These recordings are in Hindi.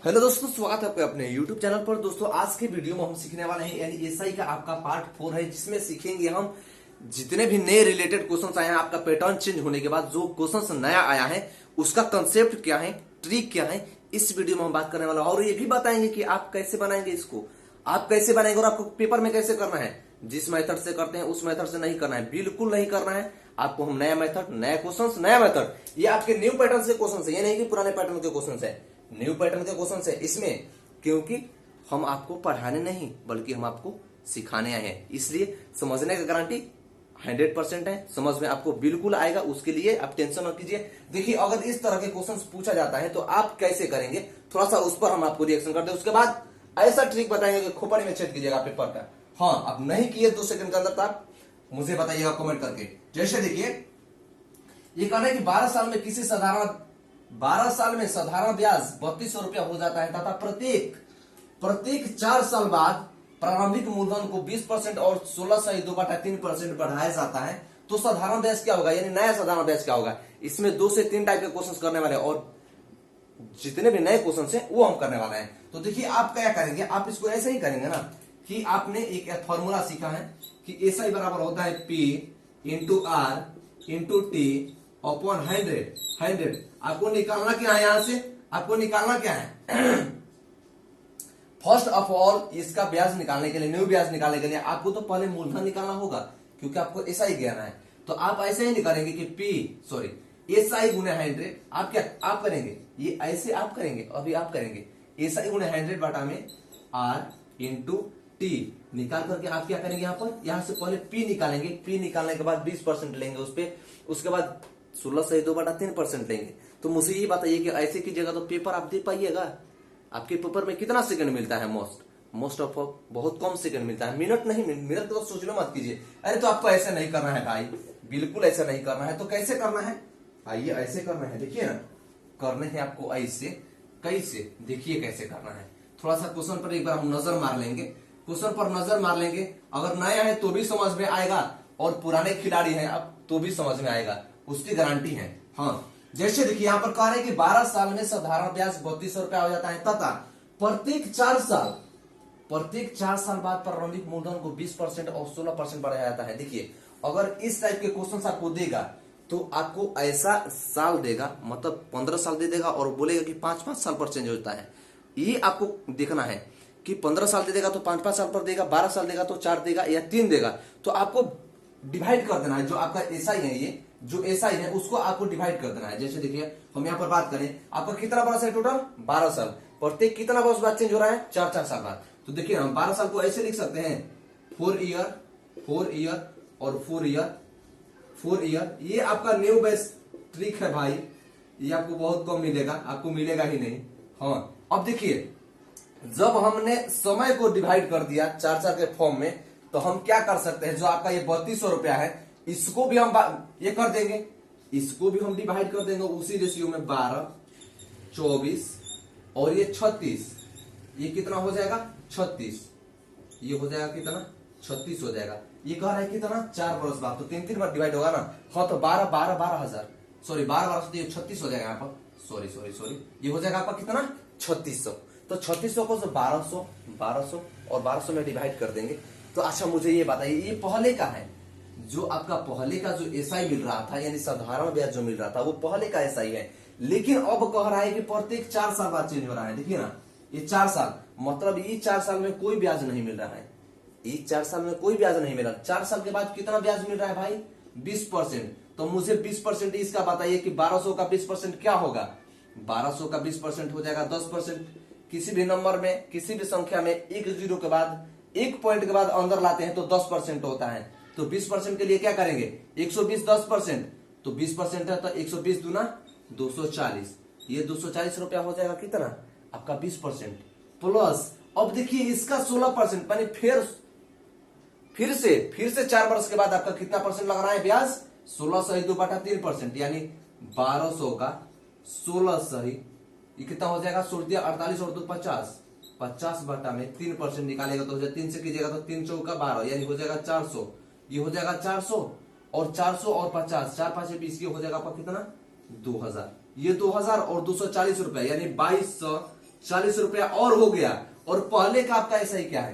हेलो दोस्तों, स्वागत है आपका अपने YouTube चैनल पर। दोस्तों आज के वीडियो में हम सीखने वाले हैं यानी एसआई का आपका पार्ट 4 है, जिसमें सीखेंगे हम जितने भी नए रिलेटेड क्वेश्चंस आए हैं। आपका पैटर्न चेंज होने के बाद जो क्वेश्चंस नया आया है उसका कंसेप्ट क्या है, ट्रिक क्या है, इस वीडियो में हम बात करने वाला हैं। और ये भी बताएंगे कि आप कैसे बनाएंगे इसको, आप कैसे बनाएंगे और आपको पेपर में कैसे करना है। जिस मेथड से करते हैं उस मेथड से नहीं करना है, बिल्कुल नहीं करना है आपको। हम नया मेथड, नया क्वेश्चन, नया मेथड, ये आपके न्यू पैटर्न से क्वेश्चन है, ये नहीं कि पुराने पैटर्न के क्वेश्चन है, न्यू पैटर्न के क्वेश्चन है इसमें। क्योंकि हम आपको पढ़ाने नहीं बल्कि हम आपको सिखाने आए हैं, इसलिए समझने का गारंटी 100% है। समझ में आपको बिल्कुल आएगा, उसके लिए आप टेंशन मत कीजिए। देखिए, अगर इस तरह के क्वेश्चंस पूछा जाता है तो आप कैसे करेंगे, थोड़ा सा उस पर हम आपको रिएक्शन करते हैं। उसके बाद ऐसा ट्रिक बताएंगे कि खोपड़ी में छेद कीजिएगा पेपर का। हाँ, आप नहीं किए 2 सेकंड के अंदर तो आप मुझे बताइएगा कमेंट करके। जैसे देखिए, ये कहना है कि 12 साल में साधारण ब्याज 3200 रुपया हो जाता है तथा प्रत्येक 4 साल बाद प्रारंभिक मूलधन को 20% और 16/2/3% बढ़ाया जाता है, तो साधारण ब्याज क्या होगा, यानी नया साधारण ब्याज क्या होगा। इसमें 2 से 3 टाइप के क्वेश्चंस करने वाले हैं और जितने भी नए क्वेश्चंस हैं वो हम करने वाले हैं। तो देखिए, आप क्या करेंगे, आप इसको ऐसे ही करेंगे ना कि आपने एक फॉर्मूला सीखा है कि एसआई बराबर होता है P into R into T upon 100। आपको निकालना क्या है, यहां से आपको निकालना क्या है। फर्स्ट ऑफ ऑल, इसका ब्याज निकालने के लिए, न्यू ब्याज निकालने के लिए आपको तो पहले मूलधन निकालना होगा, क्योंकि आपको एसआई ज्ञान है। तो आप ऐसे ही निकालेंगे कि एसआई गुने 100। आप करेंगे ये ऐसे, आप करेंगे अभी, आप करेंगे एसआई गुने 100 बटा में R इंटू टी निकाल करके आप क्या करेंगे, यहां से पहले P निकालेंगे। P निकालने के बाद 20% लेंगे उस पे, उसके बाद 16/2/3% लेंगे। तो मुझे ये बताइए कि ऐसे की जगह तो पेपर आप दे पाइएगा। आपके पेपर में कितना सेकंड मिलता है, मोस्ट ऑफ बहुत कम सेकंड मिलता है, मिनट नहीं। मिनट तो सोचना मत कीजिए। अरे तो आपको ऐसा नहीं करना है भाई, बिल्कुल ऐसा नहीं करना है। तो कैसे करना है, आइए ऐसे करना है। देखिए ना, करने हैं आपको ऐसे, कैसे देखिए कैसे करना है। थोड़ा सा क्वेश्चन पर एक बार हम नजर मार लेंगे, क्वेश्चन पर नजर मार लेंगे। अगर नया है तो भी समझ में आएगा और पुराने खिलाड़ी हैं अब तो भी समझ में आएगा, उसकी गारंटी है। हाँ, जैसे देखिए यहाँ पर कह रहे हैं कि 12 साल में साधारण ब्याज 3200 रुपया हो जाता है तथा प्रत्येक 4 साल बाद प्रारंभिक मूलधन को 20% और 16% बढ़ाया जाता है। देखिए, अगर इस टाइप के क्वेश्चन आपको देगा तो आपको ऐसा साल देगा, मतलब 15 साल दे देगा और बोलेगा कि 5-5 साल पर चेंज होता है। ये आपको देखना है कि 15 साल दे देगा तो 5-5 साल पर देगा, 12 साल देगा तो 4 देगा या 3 देगा। तो आपको डिवाइड कर देना है, जो आपका एसआई है, ये जो एसआई है उसको आपको डिवाइड कर देना है। जैसे देखिए, हम यहाँ पर बात करें, आपका कितना वर्ष है टोटल, 12 साल। प्रत्येक कितना वर्ष बाद चेंज हो रहा है, 4-4 साल बाद। तो देखिए, हम 12 साल को ऐसे लिख सकते हैं 4 ईयर और 4 ईयर। ये आपका न्यू बेस ट्रिक है भाई, ये आपको बहुत कम मिलेगा, आपको मिलेगा ही नहीं। हाँ, अब देखिए, जब हमने समय को डिवाइड कर दिया 4-4 के फॉर्म में, तो हम क्या कर सकते हैं, जो आपका ये 3200 रुपया है इसको भी हम ये कर देंगे, इसको भी हम डिवाइड कर देंगे उसी रेशियो में 12, 24 और ये 36। ये कितना हो जाएगा, 36। ये हो जाएगा कितना, 36 हो जाएगा। ये कह रहा है कितना, 4 बरस बाद, तो 3-3 बार डिवाइड होगा ना। हाँ, तो 12,000 सॉरी 12 तो ये 36 हो जाएगा यहाँ पर। सॉरी ये हो जाएगा आपका कितना, 3600। तो 3600 को 1200 और 1200 में डिवाइड कर देंगे। तो अच्छा, मुझे ये बताइए, ये पहले का है, जो आपका पहले का जो एसआई मिल रहा था, यानी साधारण ब्याज जो मिल रहा था वो पहले का एसआई है। लेकिन अब कह रहा है कि प्रत्येक 4 साल बाद चेंज हो रहा है। देखिए ना, ये 4 साल, मतलब ये 4 साल में कोई ब्याज नहीं मिल रहा है, ये 4 साल में कोई ब्याज नहीं मिल रहा। 4 साल के बाद कितना ब्याज मिल रहा है भाई, 20%। तो मुझे 20% इसका बताइए कि 1200 का 20% क्या होगा। 1200 का 20% हो जाएगा 10%। किसी भी नंबर में, किसी भी संख्या में एक जीरो के बाद, एक पॉइंट के बाद अंदर लाते हैं तो 10% होता है। तो 20% के लिए क्या करेंगे, 120 10%, तो 20% है तो 120 दूना 240। ये 240 रुपया हो जाएगा कितना, आपका 20% प्लस। अब देखिए, इसका 16%, यानी फिर से 4 वर्ष के बाद आपका कितना परसेंट लग रहा है ब्याज, 16/2/3%, यानी 1200 का 16 ये कितना हो जाएगा, 16 48 और 2 50, 50 बटा में 3% निकालेगा तो 3 से कीजिएगा तो 3 चौका 12, यानी हो जाएगा 400। ये हो जाएगा 400 और 400 और 50, 4-5 20, ये हो जाएगा आपका कितना, 2000। ये 2000 और 240 रुपए, यानी 40 रुपया और हो गया। और पहले का आपका ऐसा ही क्या है,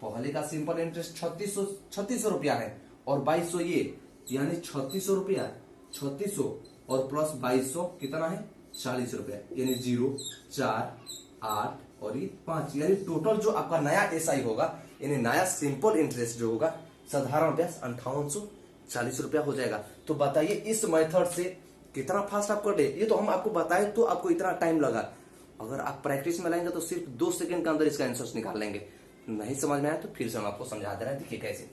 पहले का सिंपल इंटरेस्ट 3600 रुपया है और 2200 ये, यानी 3600 रुपया, 3600 और प्लस 2200 कितना है 40 रुपया, यानी 0, 4, 8 और ये 5, यानी टोटल जो आपका नया एसआई होगा, यानी नया सिंपल इंटरेस्ट जो होगा साधारण ब्याज 5840 रुपया हो जाएगा। तो बताइए इस मेथड से कितना फास्ट आप कर ले। ये तो हम आपको बताए तो आपको इतना टाइम लगा, अगर आप प्रैक्टिस में लाएंगे तो सिर्फ 2 सेकंड के अंदर इसका आंसर निकाल लेंगे। नहीं समझ में आया तो फिर से हम आपको समझा दे रहे हैं, देखिए कैसे।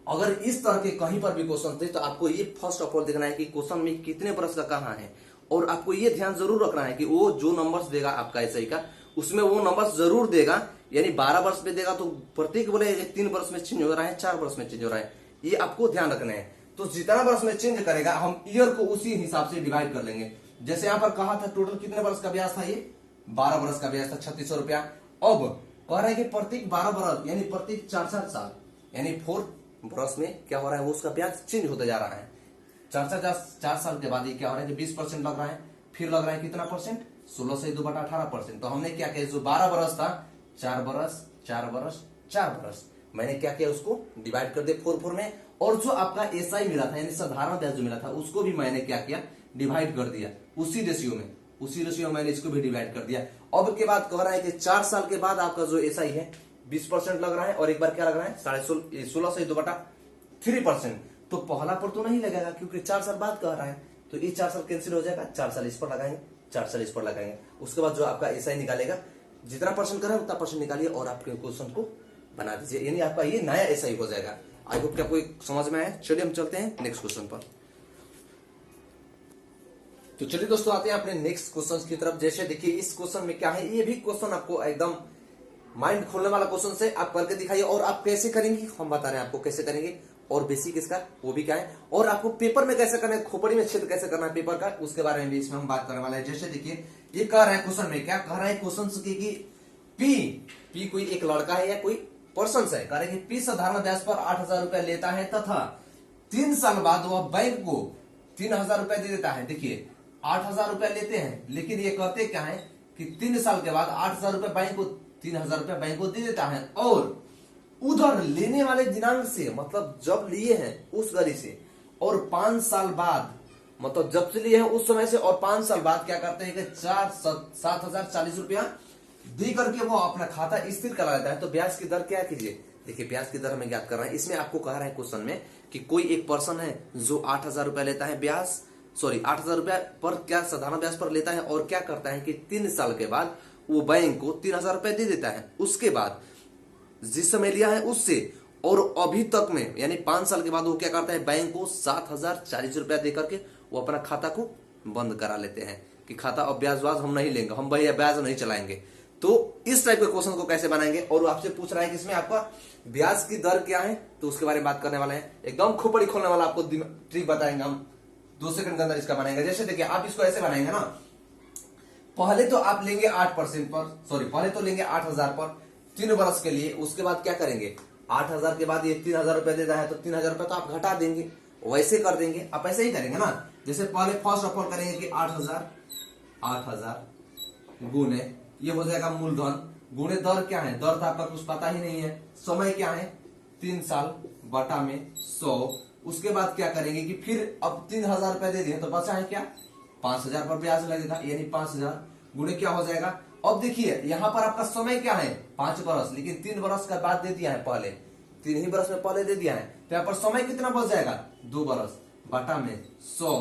अगर इस तरह के कहीं पर भी क्वेश्चन थे तो आपको ये फर्स्ट ऑफ ऑल देखना है कि क्वेश्चन में कितने बरस का कहाँ है, और आपको ये ध्यान जरूर रखना है कि वो जो नंबर्स देगा आपका एसआई का, उसमें वो नंबर्स जरूर देगा, यानी 12 वर्ष में देगा तो प्रत्येक बोले 3 वर्ष में चेंज हो रहा है, 4 वर्ष में चेंज हो रहा है, ये आपको ध्यान रखना है। तो जितना वर्ष में चेंज करेगा हम ईयर को उसी हिसाब से डिवाइड कर लेंगे। जैसे यहाँ पर कहा था टोटल कितने वर्ष का ब्याज था, ये 12 वर्ष का ब्याज था 3600 रुपया। अब कह रहे हैं कि प्रत्येक 12 वर्ष यानी प्रत्येक 4 साल यानी 4 वर्ष में क्या हो रहा है, वो उसका ब्याज चेंज होता जा रहा है। 4 साल के बाद ये क्या हो रहा है कि 20% लग रहा है, फिर लग रहा है कितना परसेंट, 16 से 2 बटा 18%। तो हमने क्या किया, जो 12 वर्ष था 4 वर्ष 4 वर्ष 4 वर्ष, मैंने क्या किया उसको डिवाइड कर दिया 4 में, और जो आपका एसआई मिला था यानी साधारण ब्याज जो मिला था उसको भी मैंने क्या किया डिवाइड कर दिया उसी रेशियो में मैंने इसको भी डिवाइड कर दिया। अब के बाद कह रहा है कि 4 साल के बाद आपका जो एसआई है 20% लग रहा है, और एक बार क्या लग रहा है 16 से 2 बटा 3%। तो पहला पर तो नहीं लगेगा क्योंकि 4 साल बाद कह रहा है, तो ये 4 साल कैंसिल हो जाएगा, 4 साल इस पर लगाएंगे, 4 साल इस पर लगाएंगे। उसके बाद जो आपका एसआई निकालेगा जितना परसेंट करें उतना परसेंट निकालिए और आपके क्वेश्चन को बना दीजिए, यानी आपका ये नया एसआई हो जाएगा। आई होप कि आपको समझ में आया। चलिए हम चलते हैं नेक्स्ट क्वेश्चन पर। तो चलिए दोस्तों आते हैं अपने नेक्स्ट क्वेश्चन की तरफ। जैसे देखिए इस क्वेश्चन में क्या है, ये भी क्वेश्चन आपको एकदम माइंड खोलने वाला क्वेश्चन से आप करके दिखाइए, और आप कैसे करेंगे हम बता रहे हैं आपको कैसे करेंगे, और बेसिक इसका वो भी क्या है, और आपको पेपर में कैसे करना है, खोपड़ी में छेद कैसे करना है पेपर का, उसके बारे में भी इसमें हम बात करने वाले हैं। जैसे देखिए ये कह रहा है क्वेश्चन में, क्या कह रहा है क्वेश्चन की पी कोई एक लड़का है या कोई पर्सन है, कह रहे कि पी साधारण ब्याज पर 8000 रुपया लेता है तथा 3 साल बाद वह बैंक को 3000 रुपया दे देता है। देखिए 8000 रुपया लेते हैं, लेकिन ये कहते क्या है कि 3 साल के बाद 8000 रुपया बैंक को 3000 रुपया बैंक को दे देता है, और उधर लेने वाले दिनांक से मतलब जब लिए हैं उस घड़ी से, और 5 साल बाद मतलब जब से लिए हैं उस समय से, और 5 साल बाद क्या करते हैं कि 7040 रुपया दे करके वो अपना खाता स्थिर करा लेता है। तो ब्याज की दर क्या कीजिए, देखिए ब्याज की दर हमें ज्ञात कर रहे हैं। इसमें आपको कह रहा है क्वेश्चन में कि कोई एक पर्सन है जो 8000 रुपया लेता है ब्याज, 8000 रुपया पर क्या साधारण ब्याज पर लेता है, और क्या करता है कि 3 साल के बाद वो बैंक को 3000 रुपया दे देता है। उसके बाद जिस समय लिया है उससे और अभी तक में यानी 5 साल के बाद वो क्या करता है, बैंक को 7040 रुपया दे करके वो अपना खाता को बंद करा लेते हैं कि खाता अब ब्याज हम नहीं लेंगे, हम भैया ब्याज नहीं चलाएंगे। तो इस टाइप के क्वेश्चन को कैसे बनाएंगे, और वो आपसे पूछ रहा है कि इसमें आपका ब्याज की दर क्या है, तो उसके बारे में बात करने वाले हैं। एकदम खोपड़ी खोलने वाला आपको ट्रिक बताएंगे हम, 2 सेकंड के अंदर इसका बनाएंगे। जैसे देखिए आप इसको ऐसे बनाएंगे ना, पहले तो आप लेंगे 8% पर, पहले तो लेंगे 8000 पर 3 वर्ष के लिए। उसके बाद क्या करेंगे, 8000 के बाद ये 3000 रुपया देता है तो 3000 रुपया तो आप घटा देंगे, वैसे कर देंगे। आप ऐसे ही करेंगे ना, जैसे पहले फर्स्ट ऑफ ऑल करेंगे कि 8000 गुने ये हो जाएगा मूलधन, गुणे दर क्या है, दर तो आपका कुछ पता ही नहीं है, समय क्या है 3 साल बटा में 100। उसके बाद क्या करेंगे कि फिर अब 3000 रुपया दे दिए तो बचा है क्या 5000 पर ब्याज लगेगा, यानी 5000 गुणे क्या हो जाएगा। अब देखिए यहाँ पर आपका समय क्या है 5 वर्ष, लेकिन 3 वर्ष का बाद दे दिया है, पहले 3 ही वर्ष में पहले दे दिया है, तो यहाँ पर समय कितना बच जाएगा 2 वर्ष बटा में 100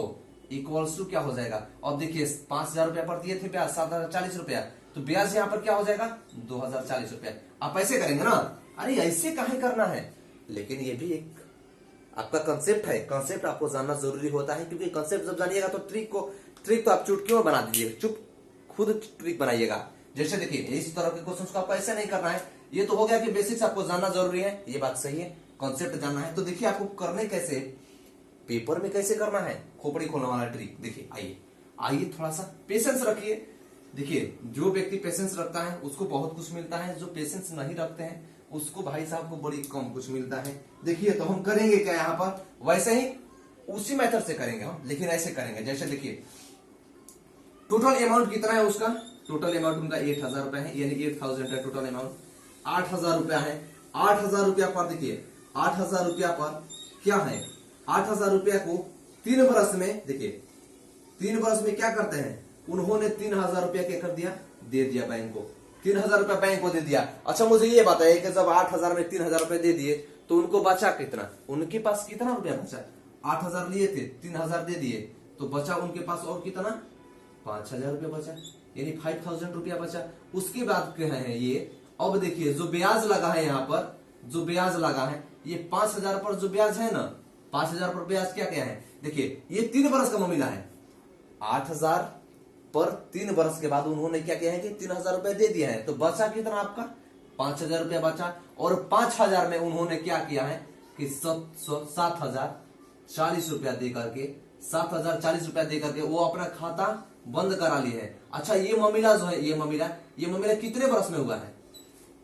इक्वल्स टू क्या हो जाएगा। अब देखिए 5000 रुपया पर दिए थे ब्याज 7040 रुपया, तो ब्याज यहाँ पर क्या हो जाएगा 2040 रुपया। आप ऐसे करेंगे ना, अरे ऐसे काहे करना है, लेकिन ये भी एक आपका कंसेप्ट है, कंसेप्ट आपको जानना जरूरी होता है, क्योंकि कंसेप्ट जब जानिएगा तो ट्रिक तो आप चुटकियों में बना दीजिएगा, खुद ट्रिक बनाइएगा। जैसे देखिए इस तरह के क्वेश्चन को आपको ऐसे नहीं करना है, ये तो हो गया कि बेसिक्स आपको जानना जरूरी है, ये बात सही है, कॉन्सेप्ट जानना है। तो देखिए आपको करने कैसे, पेपर में कैसे करना है, खोपड़ी खोलने वाला ट्रिक। देखिए आइए थोड़ा सा पेशेंस रखिए। देखिए जो व्यक्ति पेशेंस रखता है उसको बहुत कुछ मिलता है, जो पेशेंस नहीं रखते हैं उसको भाई साहब को बड़ी कम कुछ मिलता है। देखिए तो हम करेंगे क्या यहाँ पर, वैसे ही उसी मेथड से करेंगे हम, लेकिन ऐसे करेंगे। जैसे देखिए टोटल अमाउंट कितना है उसका टोटल अमाउंट उनका 8,000 रुपया है, यानी 8,000 है टोटल अमाउंट। 8,000 रुपया है। 8,000 रुपया पर देखिए 8,000 रुपया पर क्या है, 8,000 रुपया को 3 वर्ष में देखिए 3 वर्ष में क्या करते हैं, उन्होंने 3,000 रुपया क्या कर दिया, दे दिया बैंक को, 3,000 रुपया बैंक को दे दिया। अच्छा मुझे ये बताइए कि जब 8,000 में 3,000 रुपया दे दिए तो उनको बचा कितना, उनके पास कितना रुपया बचा, 8,000 लिए थे 3,000 दे दिए तो बचा उनके पास और कितना 5,000 रुपया बचा, यानी 5,000 रुपया बचा। उसके बाद क्या है ये, अब देखिए जो ब्याज लगा है यहाँ पर, जो ब्याज लगा है ये 5,000 पर जो ब्याज है ना, 5,000 पर ब्याज क्या क्या है, देखिए ये 3 वर्ष का मामला है। 8,000 पर 3 वर्ष के बाद उन्होंने क्या किया है कि 3,000 रुपया दे दिया है, तो बचा कितना आपका 5,000 रुपया बचा। और 5,000 में उन्होंने क्या किया है कि 7,040 रुपया दे करके 7,040 रुपया दे करके वो अपना खाता बंद करा लिए है। अच्छा ये मामला जो है, ये मामला कितने वर्ष में हुआ है,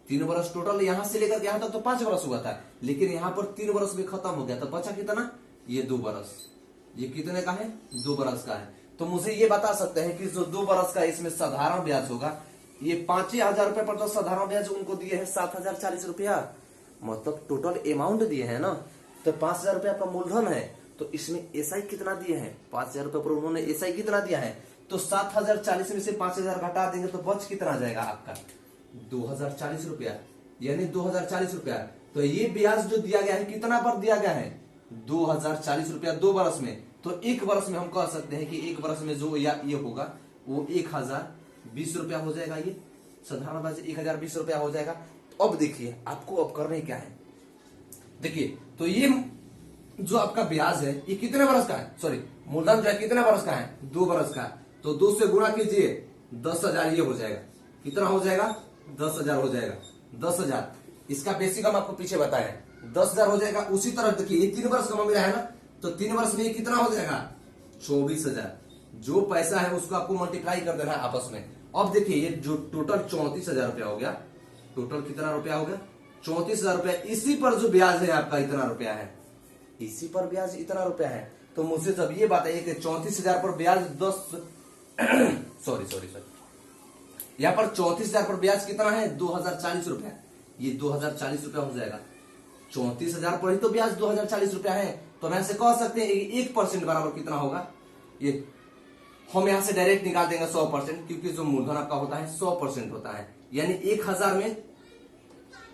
3 वर्ष टोटल, यहां से लेकर यहां तक तो 5 वर्ष हुआ था, लेकिन यहां पर 3 वर्ष में खत्म हो गया, तो बचा कितना, ये 2 वर्ष। ये कितने का है, 2 वर्ष का है। तो मुझे ये बता सकते हैं कि जो 2 वर्ष का इसमें साधारण ब्याज होगा, ये 5,000 रुपए पर तो साधारण ब्याज उनको दिए है 7,040 रुपया, मतलब टोटल अमाउंट दिए है ना, तो 5,000 रुपया का मूलधन है, तो इसमें एसआई कितना दिए हैं, 5,000 रुपए पर उन्होंने एसआई कितना दिया है, तो 7,040 में से 5,000 घटा देंगे तो बच कितना जाएगा आपका 2,040 रुपया, यानी 2,040 रुपया। तो ये ब्याज जो दिया गया है कितना पर दिया गया है, 2,040 रुपया 2 वर्ष में। तो 1 वर्ष में हम कह सकते हैं कि 1 वर्ष में जो ये होगा वो 1,020 रुपया हो जाएगा, ये साधारण ब्याज 1,020 रुपया हो जाएगा। अब देखिए आपको अब करना क्या है, देखिए तो ये जो आपका ब्याज है ये कितने वर्ष का है, सॉरी मूलधन जो है कितने वर्ष का है, 2 वर्ष का। तो 2 से गुणा कीजिए 10,000 ये हो जाएगा, कितना हो जाएगा 10,000 हो जाएगा, 10,000। इसका बेसिक हम आपको पीछे बताए 10,000 हो जाएगा। उसी तरह देखिए ये 3 वर्ष का मामला है ना, तो 3 वर्ष में ये कितना हो जाएगा 24,000। जो पैसा है उसको आपको मल्टीप्लाई कर देना है आपस में। अब देखिए ये जो टोटल 34,000 रुपया हो गया, टोटल कितना रुपया हो गया 34,000 रुपया। इसी पर जो ब्याज है आपका इतना रुपया है, इसी पर ब्याज इतना रुपया है। तो मुझसे जब ये बताइए कि 34,000 पर ब्याज 10 सॉरी यहाँ पर 34,000 पर ब्याज कितना है 2,040 रुपया, ये 2,040 रुपया हो जाएगा। 34,000 पर ही तो ब्याज 2,040 रुपया है, तो हम ऐसे कह सकते हैं 1% बराबर कितना होगा, ये हम यहां से डायरेक्ट निकाल देंगे 100%, क्योंकि जो मूलधन आपका होता है 100% होता है, यानी 1,000 में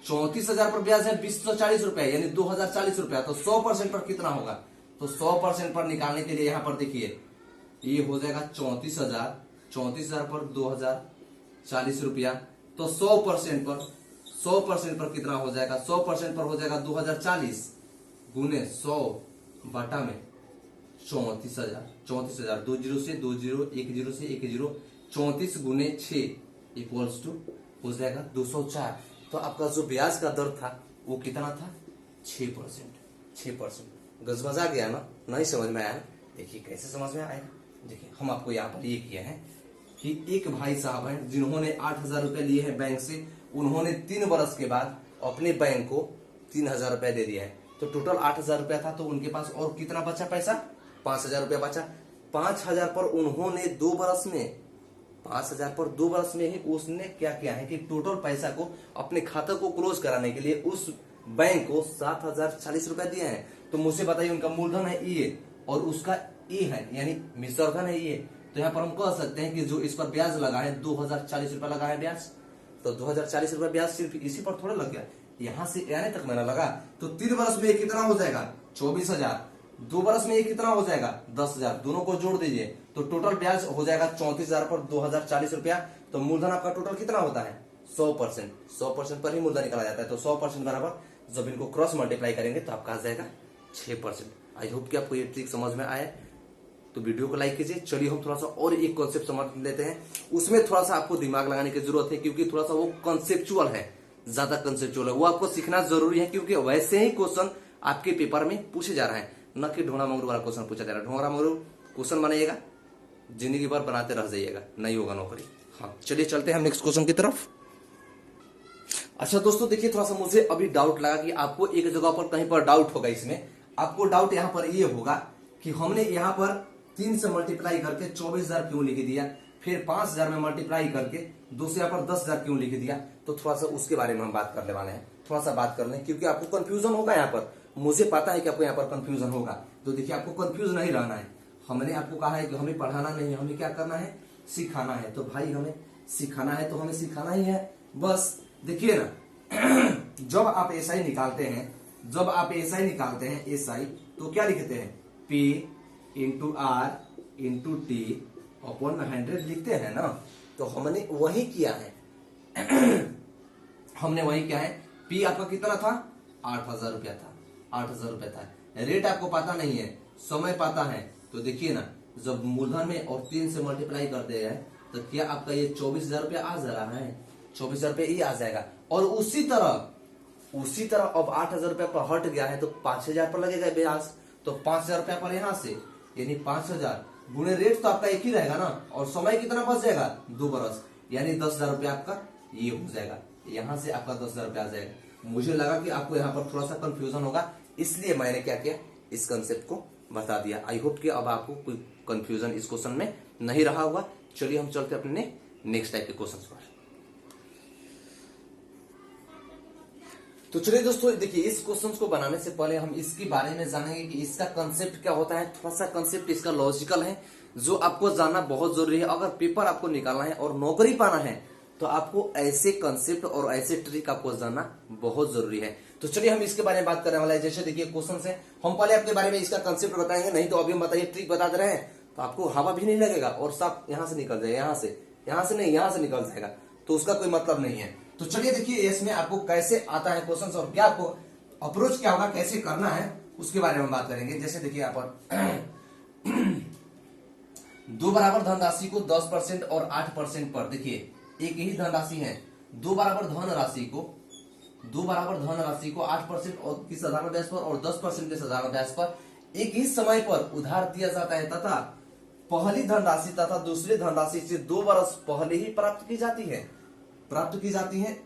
34,000 पर ब्याज है 240 रुपया, यानी 2,040 रुपया। तो 100% पर कितना होगा, तो 100% पर निकालने के लिए यहां पर देखिए ये हो जाएगा 34,000 पर 2,040 रुपया, तो 100% पर कितना हो जाएगा, 100% पर हो जाएगा 2,040 गुने 100 बटा में 34,000 2 जीरो से 2 जीरो 1 जीरो से 1 जीरो 34 गुने 6 इक्वल्स टू हो जाएगा 204। तो आपका जो ब्याज का दर था वो कितना था 6%। गजमजा गया ना, नहीं समझ में आया ना, देखिए कैसे समझ में आएगा। देखिए हम आपको यहाँ पर ये किया है कि एक भाई साहब हैं जिन्होंने 8,000 रुपए लिए हैं बैंक से, उन्होंने 3 वर्ष के बाद अपने बैंक को 3,000 रुपया दे दिया है, तो टोटल 8,000 रुपया था, तो उनके पास और कितना बचा पैसा 5,000 रुपया बचा। 5,000 पर उन्होंने 2 वर्ष में 5,000 पर 2 वर्ष में ही उसने क्या किया है कि टोटल पैसा को अपने खाते को क्लोज कराने के लिए उस बैंक को 7,040 रुपया दिए हैं। तो मुझे बताइए उनका मूलधन है ये और उसका ए है, यानी मिश्रधन है ये। तो यहाँ पर हम कह सकते हैं कि जो इस पर ब्याज लगा है 2,040 रुपया लगा है ब्याज, तो 2,040 रुपया ब्याज सिर्फ इसी पर थोड़ा लग गया, यहाँ से आने तक मैंने लगा। तो 3 वर्ष में कितना हो जाएगा 24,000, 2 वर्ष में ये कितना हो जाएगा 10,000, दोनों को जोड़ दीजिए तो टोटल ब्याज हो जाएगा 34,000 पर 2,040 रुपया। तो मूलधन आपका टोटल कितना होता है 100% पर ही मूलधन निकाला जाता है। तो 100% बराबर जब इनको क्रॉस मल्टीप्लाई करेंगे तो आपका आ जाएगा 6%। आई होप कि आपको ये ट्रिक समझ में आए, तो वीडियो को लाइक कीजिए। चलिए हम थोड़ा सा और एक कॉन्सेप्ट समझ लेते हैं, उसमें थोड़ा सा आपको दिमाग लगाने की जरूरत है, क्योंकि थोड़ा सा वो कॉन्सेप्चुअल है, ज्यादा कॉन्सेप्चुअल है, वो आपको सीखना जरूरी है, क्योंकि वैसे ही क्वेश्चन आपके पेपर में पूछे जा रहे हैं, न कि ढोंगरा मंगरू वाला क्वेश्चन पूछा जा रहा है। ढोंगरा मंगरू क्वेश्चन बनाइएगा जिंदगी भर बनाते रह जाइएगा, नहीं होगा नौकरी। हाँ चलिए चलते हैं हम नेक्स्ट क्वेश्चन की तरफ। अच्छा दोस्तों देखिए, थोड़ा सा मुझे अभी डाउट लगा कि आपको एक जगह पर कहीं पर डाउट होगा। इसमें आपको डाउट यहाँ पर ये होगा कि हमने यहाँ पर 3 से मल्टीप्लाई करके 24,000 क्यों लिख दिया, फिर 5,000 में मल्टीप्लाई करके 2 से यहाँ पर 10,000 क्यों लिख दिया, तो थोड़ा सा उसके बारे में हम बात करने वाले हैं। थोड़ा सा बात कर लें, क्योंकि आपको कंफ्यूजन होगा यहाँ पर, मुझे पता है कि आपको यहाँ पर कंफ्यूजन होगा। तो देखिए आपको कंफ्यूज नहीं रहना है। हमने आपको कहा है कि हमें पढ़ाना नहीं है, हमें क्या करना है, सिखाना है। तो भाई हमें सिखाना है तो हमें सिखाना ही है। बस देखिए ना जब आप एसआई निकालते हैं, जब आप एसआई निकालते हैं, एसआई तो क्या लिखते हैं, P into R into T upon 100 लिखते हैं ना। तो हमने वही किया है हमने वही किया है। P आपका कितना था, 8,000 रुपया था, 8,000 रुपया था। रेट आपको पता नहीं है, समय पता है। तो देखिए ना, जब मूलधन में और 3 से मल्टीप्लाई कर दे रहे तो क्या आपका ये 24,000 रुपया आ जा रहा है, 24,000 रुपया ही आ जाएगा। और उसी तरह अब 8,000 रुपया पर हट गया है तो 5,000 पर लगेगा ब्याज। तो 5,000 रुपया पर यहाँ से यानी 5,000 गुणे रेट तो आपका एक ही रहेगा ना, और समय कितना बच जाएगा, 2 बरस, यानी 10,000 रुपया आपका ये हो जाएगा। यहाँ से आपका 10,000 रुपया आ जाएगा। मुझे लगा कि आपको यहाँ पर थोड़ा सा कंफ्यूजन होगा, इसलिए मैंने क्या किया, इस कंसेप्ट को बता दिया। आई होप कि अब आपको कोई कंफ्यूजन इस क्वेश्चन में नहीं रहा होगा। चलिए हम चलते अपने नेक्स्ट टाइप के क्वेश्चन पर। तो चलिए दोस्तों, देखिए इस क्वेश्चन को बनाने से पहले हम इसके बारे में जानेंगे कि इसका कंसेप्ट क्या होता है। थोड़ा सा कंसेप्ट इसका लॉजिकल है, जो आपको जानना बहुत जरूरी है। अगर पेपर आपको निकालना है और नौकरी पाना है तो आपको ऐसे कंसेप्ट और ऐसे ट्रिक आपको जानना बहुत जरूरी है। तो चलिए हम इसके बारे में बात करने वाले हैं। जैसे देखिए क्वेश्चन है, हम पहले अपने बारे में इसका कंसेप्ट बताएंगे, नहीं तो अभी हम बताइए ट्रिक बता दे रहे हैं तो आपको हवा भी नहीं लगेगा और सब यहाँ से निकल जाएगा, यहाँ से नहीं, यहाँ से निकल जाएगा, तो उसका कोई मतलब नहीं है। तो चलिए देखिए इसमें आपको कैसे आता है क्वेश्चन और क्या आपको अप्रोच क्या होगा, कैसे करना है, उसके बारे में बात करेंगे। जैसे देखिए यहाँ पर 2 बराबर धनराशि को 10% और 8% पर, देखिए एक ही धनराशि है, 2 बराबर धनराशि को 8% और की साधारण ब्याज पर और 10% के साधारण ब्याज पर एक ही समय पर उधार दिया जाता है, तथा पहली धनराशि तथा दूसरी धनराशि से 2 वर्ष पहले ही प्राप्त की जाती है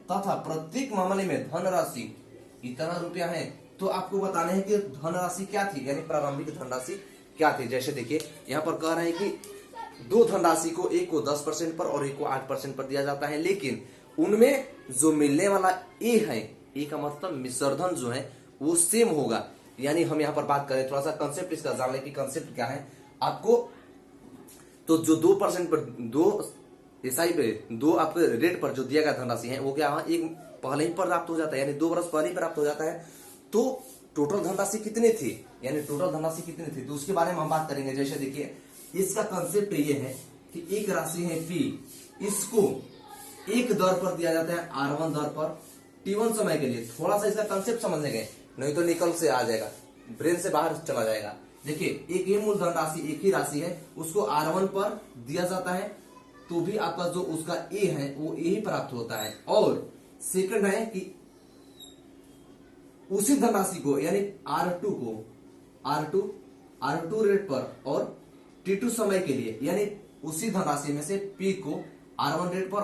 तथा प्रत्येक मामले में धनराशि इतना रुपया है। तो आपको बताना है कि धनराशि क्या थी, यानी प्रारंभिक धनराशि क्या थी। जैसे देखिए यहाँ पर कह रहे हैं कि 2 धनराशि को, एक को 10% पर और एक को 8% पर दिया जाता है, लेकिन उनमें जो मिलने वाला ए है, ए का मतलब मिश्रधन जो है वो सेम होगा। यानी हम यहाँ पर बात करें, थोड़ा सा कंसेप्ट इसका जान लें कि कंसेप्ट क्या है आपको। तो जो 2% पर, 2 एसआई पे 2 आपके रेट पर जो दिया गया धनराशि है वो क्या है, एक पहले ही प्राप्त हो जाता है, यानी 2 वर्ष पहले ही प्राप्त हो जाता है। तो टोटल धनराशि कितनी थी, यानी टोटल धनराशि कितनी थी, तो उसके बारे में हम बात करेंगे। जैसे देखिए इसका कंसेप्ट ये है कि एक राशि है P, इसको एक दर पर दिया जाता है, R1 दर पर, T1 समय के लिए। थोड़ा सा इसका कंसेप्ट समझेंगे, नहीं तो निकल से आ जाएगा, ब्रेन से बाहर चला जाएगा। देखिए एक ही मूलधन राशि, एक ही राशि है, उसको R1 पर दिया जाता है, तो भी आपका जो उसका ए है वो ए ही प्राप्त होता है। और सेकंड है कि उसी धनराशि को, यानी R2 को, R2 रेट पर और T2 समय के लिए, यानी उसी धनराशि में से P को R1 रेट पर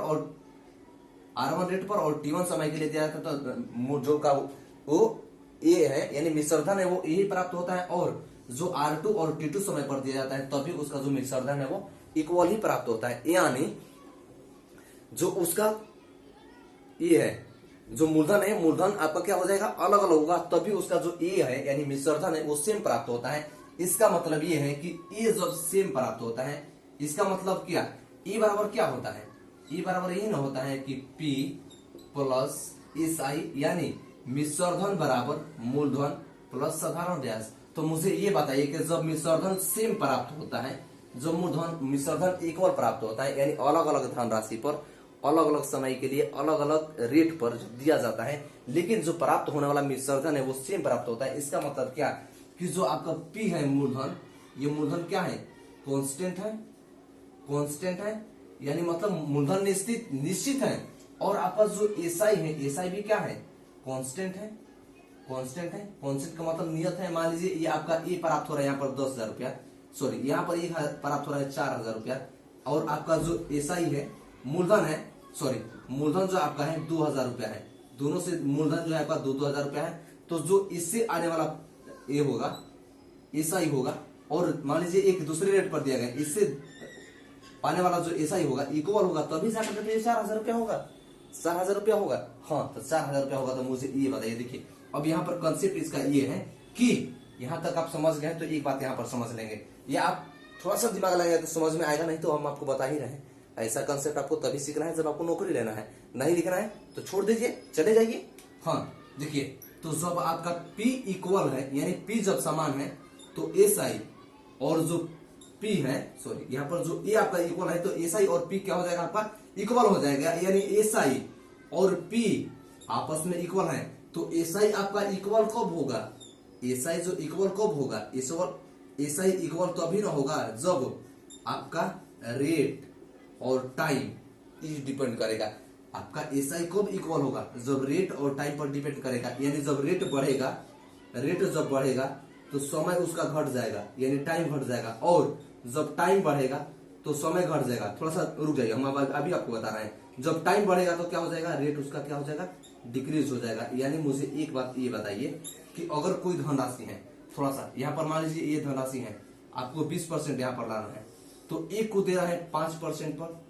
और T1 समय के लिए दिया जाता है। तो जो का वो ए है, यानी मिश्रधन है, वो ए ही प्राप्त होता है। और जो R2 और T2 समय पर दिया जाता है तभी उसका जो मिश्रधन है वो इक्वल ही प्राप्त होता है। यानी जो उसका ये है, जो मूलधन है, मूलधन आपका क्या हो जाएगा, अलग अलग होगा, तभी उसका जो ए है यानी मिश्रधन है वो सेम प्राप्त होता है। इसका मतलब ये है कि ए जब सेम प्राप्त होता है, इसका मतलब क्या, ए बराबर क्या होता है, ए बराबर यही ना होता है कि P प्लस एसआई, यानी मिश्रधन बराबर मूलधन प्लस साधारण ब्याज। तो मुझे ये बताइए कि जब मिश्रधन सेम प्राप्त होता है, जब मिश्रधन इक्वल प्राप्त होता है, यानी अलग अलग धनराशि पर अलग अलग समय के लिए अलग अलग रेट पर दिया जाता है, लेकिन जो प्राप्त होने वाला मिश्रधन है वो सेम प्राप्त होता है। इसका मतलब क्या कि जो आपका P है मूलधन, ये मूलधन क्या है, कांस्टेंट है, यानी मतलब मूलधन निश्चित है। और आपका जो एसआई है, एसआई भी क्या है, कांस्टेंट है। कांस्टेंट का मतलब नियत है। मान लीजिए ये आपका ए प्राप्त हो रहा है यहाँ पर 10,000 रुपया, सॉरी यहाँ पर ये प्राप्त हो रहा है 4,000 रुपया, और आपका जो एसआई है, मूलधन है, सॉरी मूलधन जो आपका है 2,000 रुपया है। दोनों से मूलधन जो है आपका 2,000 रुपया है। तो जो इससे आने वाला ए होगा, एसआई होगा, और मान लीजिए एक दूसरे रेट पर दिया गया, इससे पाने वाला जो एसआई होगा इक्वल होगा तभी जाकर के ये 4,000 रुपया होगा, 4,000 रुपया होगा। हाँ, तो 4,000 रुपया होगा। तो मुझे ये बताइए, देखिए अब यहाँ पर कंसेप्ट इसका ये है कि यहाँ तक आप समझ गए तो एक बात यहाँ पर समझ लेंगे, या आप थोड़ा सा दिमाग लगाएंगे तो समझ में आएगा, नहीं तो हम आपको बता ही रहे हैं। ऐसा कंसेप्ट आपको तभी सीखना है जब आपको नौकरी लेना है, नहीं लिखना है तो छोड़ दीजिए, चले जाइए। हाँ देखिए, तो जब आपका P इक्वल है, यानी P जब समान है तो SI और जो P है, सॉरी यहाँ पर जो A आपका इक्वल है तो SI और P क्या हो जाएगा, आपका इक्वल हो जाएगा। यानी SI और P आपस में इक्वल है, तो SI आपका इक्वल कब होगा, SI जो इक्वल कब होगा, SI इक्वल तभी ना होगा जब आपका रेट और टाइम डिपेंड करेगा। आपका SI कब इक्वल होगा, जब रेट और टाइम पर डिपेंड करेगा। यानी जब रेट बढ़ेगा, रेट जब बढ़ेगा तो समय उसका घट जाएगा, यानी टाइम घट जाएगा, और जब टाइम बढ़ेगा तो समय घट जाएगा। थोड़ा सा रुक जाइए, हम अभी आपको बता रहे हैं। जब टाइम बढ़ेगा तो क्या हो जाएगा, रेट उसका क्या हो जाएगा, डिक्रीज हो जाएगा। यानी मुझे एक बात ये बताइए कि अगर कोई धनराशि है, थोड़ा सा यहाँ पर मान लीजिए ये धनराशि है, आपको 20% यहाँ पर लाना है, तो एक को दे रहा है 5% पर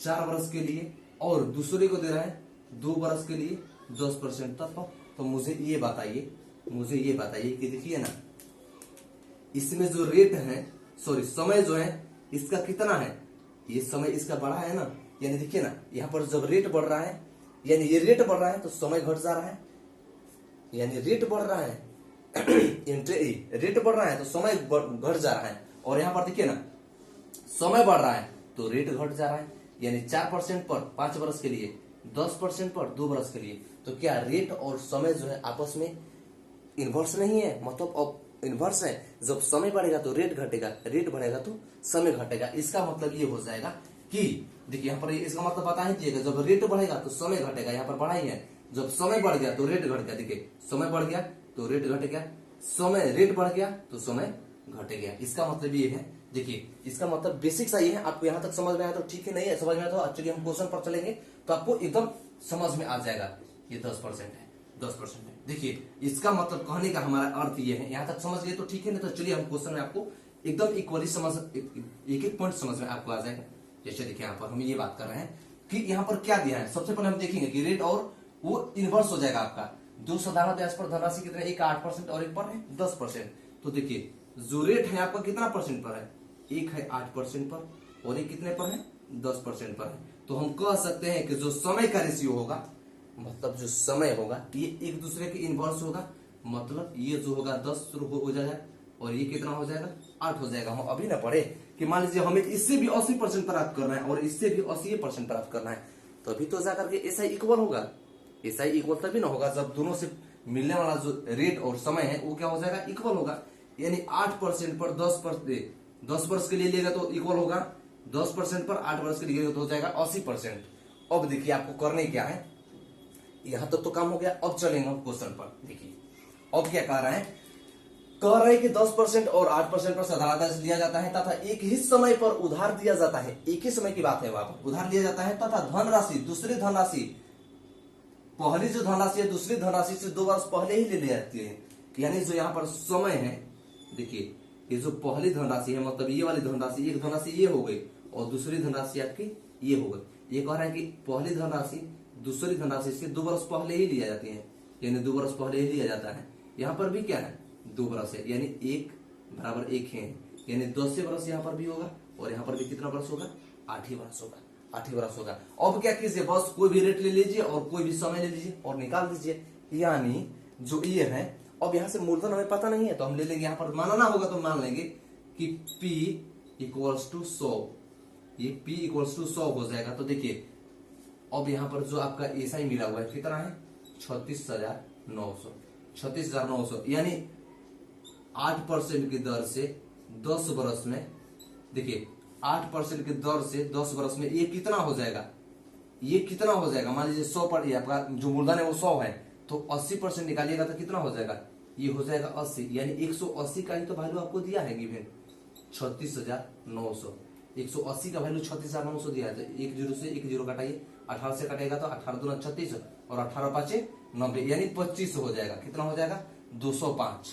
4 वर्ष के लिए, और दूसरे को दे रहा है 2 वर्ष के लिए 10% तक पर। तो मुझे ये बताइए कि देखिए ना, इसमें जो रेट है, सॉरी समय जो है इसका कितना है, ये समय इसका बढ़ा है ना। यानी देखिए ना, यहाँ पर जब रेट बढ़ रहा है, यानी ये रेट बढ़ रहा है तो समय घट जा रहा है, यानी रेट बढ़ रहा है रेट बढ़ रहा है तो समय घट जा रहा है। और यहाँ पर देखिए ना, समय बढ़ रहा है तो रेट घट जा रहा है। यानी 4% पर 5 वर्ष के लिए, 10% पर 2 वर्ष के लिए। तो क्या रेट और समय जो है आपस में इन्वर्स नहीं है, मतलब अब इन्वर्स है। जब समय बढ़ेगा तो रेट घटेगा, रेट बढ़ेगा तो समय घटेगा। इसका मतलब ये हो जाएगा कि देखिए यहाँ पर इसका मतलब पता ही दिएगा, जब रेट बढ़ेगा तो समय घटेगा, यहाँ पर बढ़ा ही है। जब समय बढ़ गया तो रेट घट गया, देखिए समय बढ़ गया तो रेट घट गया, समय रेट बढ़ गया तो समय घट गया। इसका मतलब ये है, देखिए इसका मतलब बेसिक सा ये है। आपको यहाँ तक समझ में आया तो ठीक है, नहीं है समझ में आया तो एक्चुअली हम क्वेश्चन पर चलेंगे तो आपको एकदम समझ में आ जाएगा। ये 10% है, 10% है। देखिए इसका मतलब कहने का हमारा अर्थ ये है, यहाँ तक समझ गए तो ठीक है, नहीं तो चलिए हम क्वेश्चन में आपको एकदम इक्वली समझ, एक पॉइंट समझ में आपको आ जाएगा। जैसे देखिए यहाँ पर हम ये बात कर रहे हैं कि यहाँ पर क्या दिया है। सबसे पहले हम देखेंगे कि रेट और वो इनवर्स हो जाएगा आपका। 2 साधारण ब्याज पर धनराशि कितने, एक 8% और एक पर है 10%। तो देखिए जो रेट है आपका कितना परसेंट पर है, एक है 8% पर और एक कितने पर है 10% पर है। तो हम कह सकते हैं कि जो समय का रेशियो होगा, मतलब जो समय होगा ये एक दूसरे के इनवर्स होगा। मतलब ये जो होगा 10 शुरू हो जाएगा और ये कितना हो जाएगा 8 हो जाएगा। हम अभी ना पढ़े कि मान लीजिए हमें इससे भी 80% प्राप्त करना है और इससे भी 80% प्राप्त करना है, तभी तो जाकर के SI इक्वल होगा। SI इक्वल तभी ना होगा जब दोनों से मिलने वाला जो रेट और समय है वो क्या हो जाएगा, इक्वल होगा। यानी 8% पर 10 वर्ष के लिए लेगा तो इक्वल होगा, 10% पर 8 वर्ष के लिए लेगा तो हो जाएगा 80%। अब देखिए आपको करने क्या है, यहां तक तो काम हो गया। अब चलेंगे हम क्वेश्चन पर। देखिए अब क्या कह रहे हैं, कह रहे हैं कि 10% और 8% पर साधारण ब्याज दिया जाता है तथा एक ही समय पर उधार दिया जाता है। एक ही समय की बात है, वहां पर उधार दिया जाता है तथा धनराशि, दूसरी धनराशि, पहली जो धनराशि है दूसरी धनराशि से 2 वर्ष पहले ही ले ली जाती है। यानी जो यहाँ पर समय है, देखिए ये जो पहली धनराशि है, मतलब ये वाली धनराशि, एक धनराशि ये हो गई और दूसरी धनराशि आपकी ये हो गई। ये कह रहा है कि पहली धनराशि दूसरी धनराशि से 2 वर्ष पहले ही लिया जाती है, यानी 2 वर्ष पहले ही लिया जाता है। यहाँ पर भी क्या है 2 वर्ष है, यानी 1 बराबर 1 है, यानी 10 वर्ष यहाँ पर भी होगा और यहाँ पर भी कितना वर्ष होगा, 8 ही वर्ष होगा, 8 ही वर्ष होगा। अब क्या कीजिए, बस कोई भी रेट ले लीजिए और कोई भी समय ले लीजिए और निकाल दीजिए। यानी जो ये है, अब यहाँ से मूलधन हमें पता नहीं है तो हम ले लेंगे, यहाँ पर मानना होगा तो मान लेंगे कि P इक्वल्स टू 100, ये P इक्वल्स टू 100 हो जाएगा। तो देखिए अब यहाँ पर जो आपका SI मिला हुआ है कितना है 36,900, 36,900, यानी 8% की दर से 10 वर्ष में, देखिए 8% की दर से 10 वर्ष में ये कितना हो जाएगा, ये कितना हो जाएगा, मान लीजिए 100 पर आपका जो मूलधन है वो 100 है तो 80% निकालिएगा तो कितना हो जाएगा, ये हो जाएगा 80, यानी 180 का ही तो वैल्यू आपको दिया है गिवन 36,900। 180 का वैल्यू 36,900 दिया है तो 1 0 से 1 0 घटाइए, 18 से कटेगा तो 18 दूना 36 और 18 5 90, यानी 25 हो जाएगा। कितना हो जाएगा 205।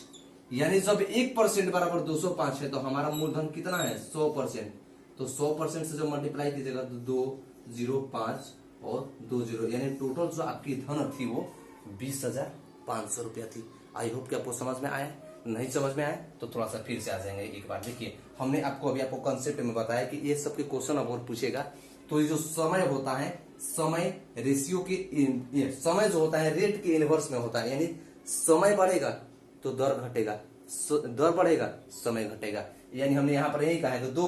यानी जब 1% बराबर 205 है तो हमारा मूलधन कितना है 100%। तो 100% से जब मल्टीप्लाई कीजिएगा तो 205 और 20, यानी टोटल जो आपकी धन थी वो 20,500 रुपया थी। आई होप कि आपको समझ में आया। नहीं समझ में आया तो थोड़ा सा फिर से आ जाएंगे एक बार। देखिए हमने आपको अभी आपको कंसेप्ट में बताया कि ये सबके क्वेश्चन अब और पूछेगा तो ये जो समय होता है, समय रेशियो के समय जो होता है रेट के इनवर्स में होता है, यानी समय बढ़ेगा तो दर घटेगा, दर बढ़ेगा समय घटेगा। यानी हमने यहाँ पर यही कहा है कि दो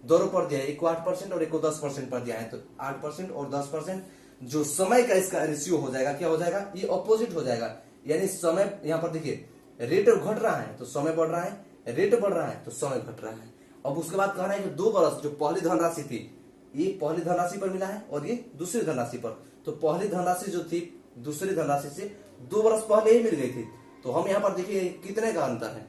दरों पर दिया है, एक को 8% और एक को 10% पर दिया है, तो 8% और 10% जो समय का इसका रेशियो हो जाएगा, क्या हो जाएगा, ये ऑपोजिट हो जाएगा। यानी समय यहाँ पर देखिए रेट घट रहा है तो समय बढ़ रहा है, रेट बढ़ रहा है तो समय घट रहा है। अब उसके बाद कह रहा है कि 2 बरस जो पहली धनराशि थी, ये पहली धनराशि पर मिला है और ये दूसरी धनराशि पर, तो पहली धनराशि जो थी दूसरी धनराशि से 2 बरस पहले ही मिल गई थी। तो हम यहाँ पर देखिए कितने का अंतर है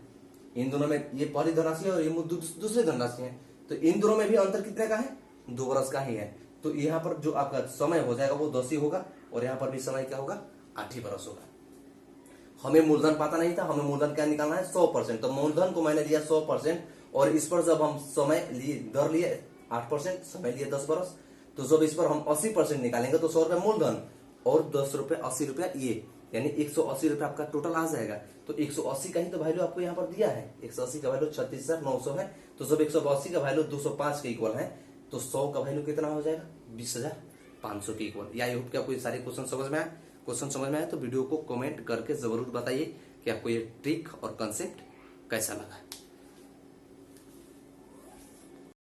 इन दोनों में, ये पहली धनराशि है और ये दूसरी धनराशि है, तो इन दोनों में भी अंतर कितने का है, 2 बरस का ही है। तो यहाँ पर जो आपका समय हो जाएगा वो 10 ही होगा और यहाँ पर भी समय क्या होगा, 8 ही बरस होगा। हमें मूलधन पता नहीं था, हमें मूलधन क्या निकालना है, 100%। तो मूलधन को मैंने लिया 100% और इस पर जब हम समय लिए, दर लिए 8%, समय लिए 10 बरस, तो जब इस पर हम 80% निकालेंगे तो 100 रुपया मूलधन और 10 रुपये 80 रुपया ये, यानी 180 रुपया आपका टोटल आ जाएगा। तो 180 का ही तो वैल्यू आपको यहाँ पर दिया है, 180 का वैल्यू 36,900 है। तो जब 180 का वैल्यू 205 के इक्वल है तो 100 का वैल्यू कितना हो जाएगा, 20,500 के इक्वल। आई होप कि आपको ये सारे क्वेश्चन समझ में आए। क्वेश्चन समझ में आए तो वीडियो को कमेंट करके जरूर बताइए कि आपको ये ट्रिक और कंसेप्ट कैसा लगा।